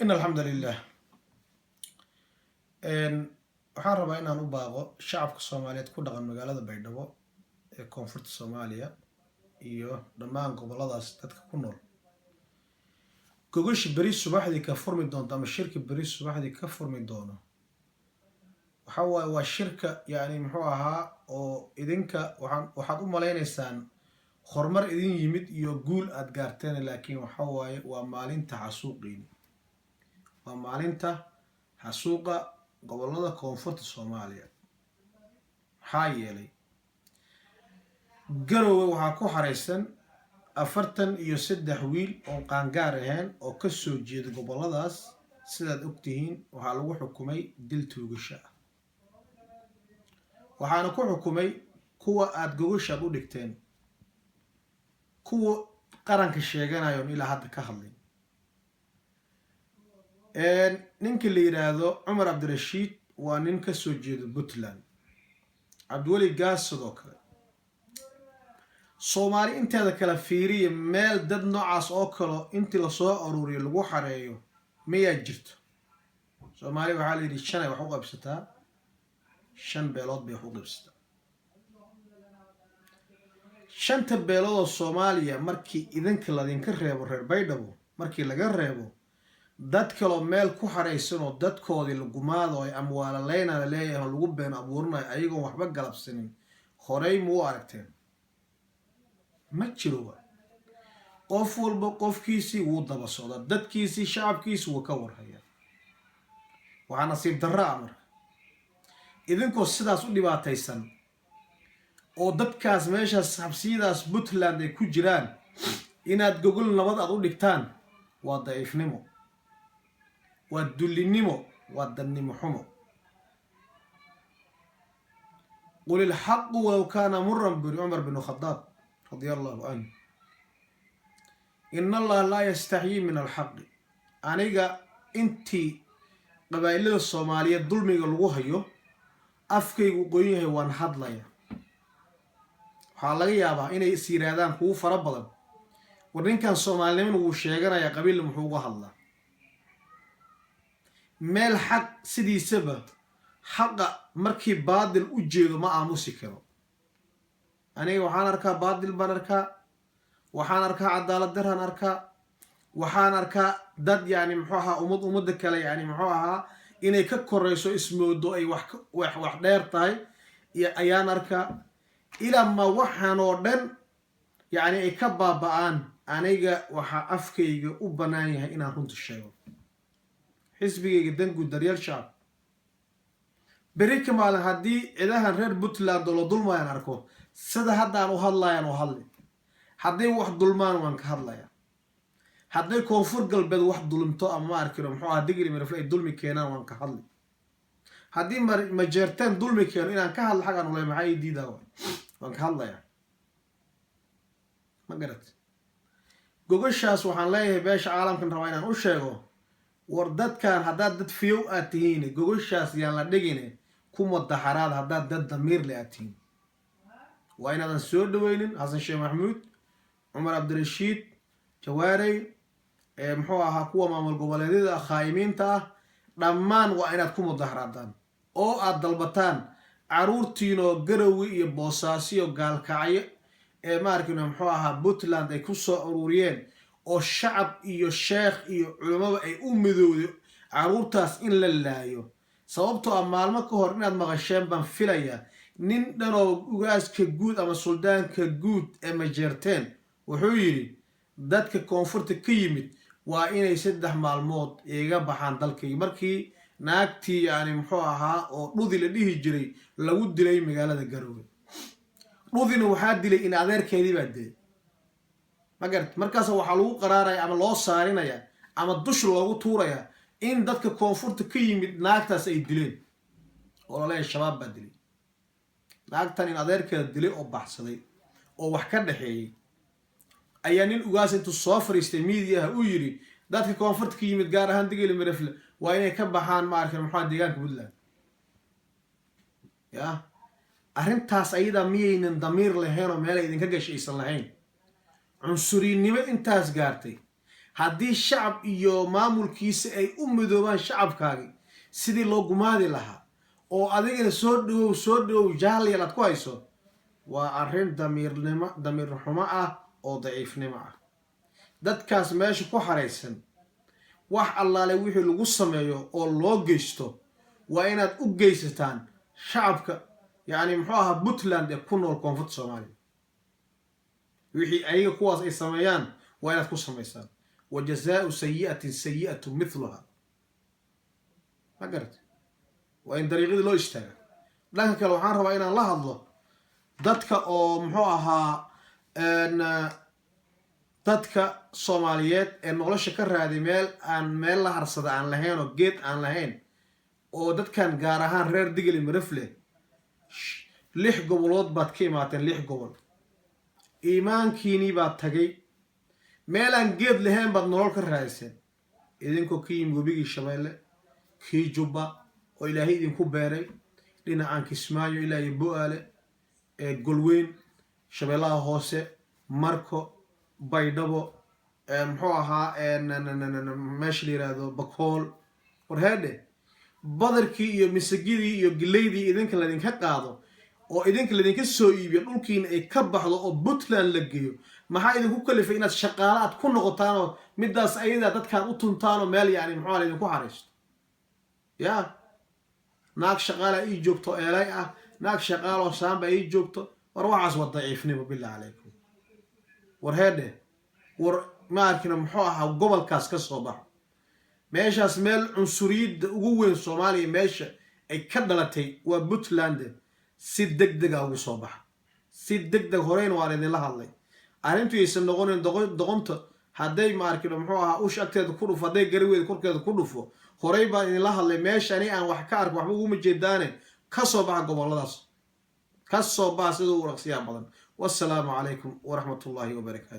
إن الحمد لله waxaan rabaa inaan u baaqo shacabka Soomaaliyeed ku dhaqan magaalada Baydhabo ee koonfurta Soomaaliya iyo dhammaan goboladaas dadka ku nool. Gogoshi beri subaxdii ka furmi doonto ama shirka beri subaxdii ka furmi doono. Waxa waaye waa shirka muxuu ahaa oo idinka waxaad u maleynaysaan horumar idin yimid iyo guul aad gaarteen laakiin waxa waaye waa maalinta xasuuqiin. Waa maalinta xasuuqa gobolada koonfurta Soomaaliya. Maxaa yeelay Garowe waxaa ku xareysan 43 wiil oo qaangaar ahayn oo ka soo jeeda goboladaas sidaad ogtihiin waxaa lagu xukumay dil tuugasho ah. Waxaana ku xukumay kuwa aad gogoshaad u dhigteen, kuwa qaranka sheeganayo ilaa hadda ka hadlay. Ninka la yiraahdo Cumar Cabdirashiid waa nin ka soo jeeda Puntland. Cabdiweli Gaas sidoo kale. Soomaali inteeda kala fiiriye meel dad noocaas oo kale intii la soo ururiyo lagu xareeyo miyaa jirto. Soomaali waxaa la yidhi shan ay wax u qabsataa, 5 beelood bay wax u qabsataa. 5 beelood oo Soomaaliya markii idinka ladinka reebo reer Baydhabo markii laga reebo dad kale meel ku xareysan oo dadkoodii lagu maado ay amwaalaleena leeyahay lagu been abuurnaay ayagoo waxba galabsanin horey mu aragteen ma jiro. qof walba qofkiisii wuu daba socdaa, dadkiisii shacabkiisii wuu ka warhayaa. waxaa nasiib darro amar idinkoo sidaas u dhibaataysan oo dadkaas meeshaas xabsiyadaas Puntland ay ku jiraan inaad gogol nabad aad u dhigtaan waa daciifnimo, waa dullinimo, waa dannimo xumo. قل الحق ولو كان مرا بعمر بن الخطاب رضي الله عنه إن الله لا يستحيي من الحق. أنيقا انتي قبائل الصومالية ظلمي لغوهيو أفكي وقويه وان حضليا حالي يابا إنا يسير هذان هو فربضا ورين كان صوماليين وشيغانا يا قبيل محوقها الله meel xaq sidiisaba xaqa markii baadil u jeedo ma aamusi karo. aniga waxaan arkaa baadil baan arkaa, waxaan arkaa cadaalad daraan arkaa, waxaan arkaa dad muxuu ahaa ummadda kale muxuu ahaa inay ka koreyso ismoodo ay wax dheer tahay iyo ayaan arkaa ilaa ma waxaan oo dhan ay ka baaba'aan. aniga waxaa afkayga u bannaan yahay inaan runta sheego. xisbigayga dangu daryeel shacab beri ka maalin haddii ciidahan reer Puntland oo la dulmayaan arko sida haddaan u hadlayaan oo hadli. hadday wax dulmaan waan ka hadlayaa. hadday koonfur galbeed wax dulmto ama ma arkino muxuu ahaa digri mirafle ay dulmi keenaan waan ka hadli. haddii ma jeerteen dulmi keeno inaan ka hadlo xagan ulay maxaa ii diidaa waan ka hadlayaa. ma garat gogoshaas waxaan leeyahay beesha caalamkan rabaa inaan u sheego war dadkan haddaad dad fiyow aad tihiin gogoshaas yaan la dhigine ku madaxaraad haddaad dad damiir le aad tihiin. waa inaadan soo dhaweynin xasan sheekh maxamuud, cumar cabdirashiid, jawaarey muxuu ahaa kuwa maamul goboleedyada khaayimiinta ah dhammaan waa inaad ku madaxaraadaan oo aad dalbataan caruurtiinoo Garowe iyo Boosaaso gaalkacyo ma arkino muxuu ahaa Puntland ay ku soo ururiyeen oo shacab iyo sheekh iyo culimada ay u midowdo caruurtaas in la laayo. sababtoo ah maalmo ka hor inaad maqasheen baan filayaa nin dhanoo ugaaska guud ama suldaanka guud ee majeerteen wuxuu yidhi dadka koonfurta ka yimid waa inay 3 maalmood iga baxaan dalkay markii naagtii muxuu ahaa oo dhudi la dhihi jiray lagu dilay magaalada Garowe. dhudina waxaa dilay in adeerkeedii baa dilay. magarat markaas waxaa lagu qaraaraya ama loo saarinaya ama dush loogu tuuraya in dadka koonfurta ka yimid naagtaas ay dileen oo la leeyahay shabaab baa dilay. naagtan in adeerkeeda dilay oo baxsaday oo wax ka dhaxeeyay ayaa nin ugaas intuu soo fariistay miidiyaha uu yiri dadka koonfurta ka yimid gaar ahaan digil mirafle waa inay ka baxaan ma arkin muxuu deegaanka Puntland. arrintaas ayada miyaynan damiir lahayn oo meel idinka gashaysan lahayn. cunsurinimo intaas gaartay haddii shacab iyo maamulkiisa ay u midoobaan shacabkaagi sidii loo gumaadi lahaa oo adigana soo dhawow jaalyal aad ku hayso waa arrin damiir xumo ah oo daciifnimo ah. dadkaas meesha ku xaraysan wax allaale wixii lagu sameeyo oo loo geysto waa inaad u geysataan shacabka yani muxuu ahaa Puntland ee ku nool koonfurta Soomaaliya. wixii ayaga kuwaas ay sameeyaan waa inaad ku samaysaan. wajazaa'u sayyi'atin sayyi'atu mithluha. ma garat waa in dariiqadii loo istaaga. dhanka kale waxaan rabaa inaan la hadlo dadka oo muxuu ahaa dadka Soomaaliyeed ee nolosha ka raadi meel la harsada aan lahayn oo geed aan lahayn oo dadkan gaar ahaan reer Digil iyo Mirifle 6 gobolood baad ka imaateen 6 gobol iimaankiini baad tagay meel aan geed lahayn baad nolol ka raadiseen idinkoo ka yimid webigii Shabeelle kii Jubba oo Ilaahay idinku beeray dhinacaan Kismaayo ilaa iyo Bu'aale ee Golweyn Shabeellaha Hoose Marko Baydhabo muxuu ahaa meesha la yiraahdo Bakool warheede badarkii iyo misagidii iyo gileydii idinka ladinka qaado oo idinka ladinka soo iibiyo dhulkiina ay ka baxdo oo Puntland la geeyo maxaa idinku kalifay inaad shaqaale aad ku noqotaan oo midaas ayada dadkaan u tuntaan oo meel yani muxuu ahaa idinku xareysto yaa naag shaqaale ay joogto eelay ah naag shaqaale oo saamba ay joogto war waxaas waa daciifnimo billaah calaykum warheede war ma arkina muxuu ahaa gobolkaas ka soo bax meeshaas meel cunsuriyada ugu weyn Soomaaliya meesha ay ka dhalatay waa Puntland si degdeg ah ugu soo bax si degdeg horeen waa idin la hadlay arrintu aysan noqonin doqonta hadday ma arkina muxuu ahaa ush agteeda ku dhufo hadday gariweed korkeeda ku dhufo horey baan idin la hadlay meeshani aan wax ka arko waxba ugu jeedaane ka soo bax goboladaas ka soo bax sidoo warqsiya badan. wassalaamu calaykum waraxmatullaahi wabarakaatuh.